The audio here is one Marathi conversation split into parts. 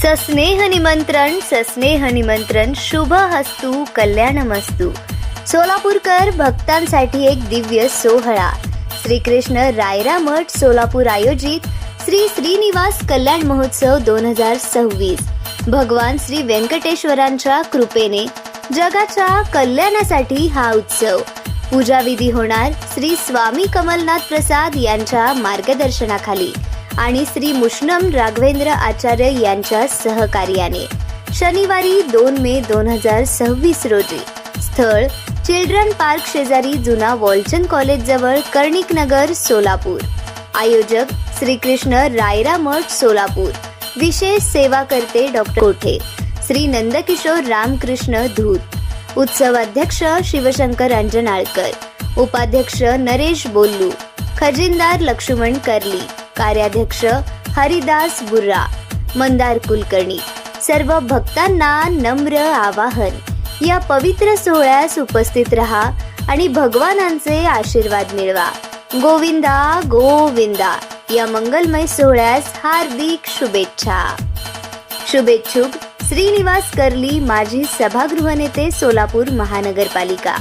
सस्नेह निमंत्रण शुभ हस्तु कल्याणमस्तु। सोलापूरकर भक्तांसाठी एक दिव्य सोहळा। श्रीकृष्ण रायरा मठ सोलापूर आयोजित श्री श्रीनिवास कल्याण महोत्सव 2026। भगवान श्री व्यंकटेश्वरांच्या कृपेने जगाच्या कल्याणासाठी हा उत्सव। पूजा विधी होणार श्री स्वामी कमलनाथ प्रसाद यांच्या मार्गदर्शनाखाली आणि श्री मुष्णम राघवेंद्र आचार्य यांच्या सहकार्याने। शनिवारी 2 मे 2026 रोजी। स्थळ चिल्ड्रन पार्क शेजारी जुना वॉलचंद कॉलेज जवळ कर्णिक नगर सोलापूर। आयोजक श्रीकृष्ण रायरा मठ सोलापूर। विशेष सेवा करते डॉक्टर कोठे, श्री नंदकिशोर रामकृष्ण धूत। उत्सवाध्यक्ष शिवशंकर अंजनाळकर, उपाध्यक्ष नरेश बोल्लू, खजिनदार लक्ष्मण करली, कार्याध्यक्ष हरिदास बुर्रा, मंदार कुलकर्णी। सर्व भक्तांना नम्र आवाहन, या पवित्र सोहळ्यास उपस्थित रहा आणि भगवानांचे आशीर्वाद मिळवा। गोविंदा गोविंदा या मंगलमय सोहळ्यास हार्दिक शुभेच्छा। शुभेच्छुक श्रीनिवास करली, माजी सभागृह नेते सोलापूर महानगरपालिका।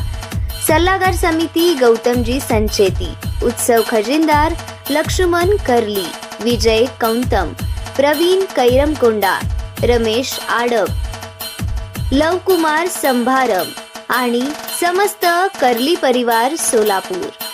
सल्लागार समिती गौतमजी संचेती। उत्सव खजिनदार लक्ष्मण करली, विजय कौंतम, प्रवीण कैरमकोंडा, रमेश आडप, लवकुमार संभारम आणि समस्त करली परिवार सोलापूर।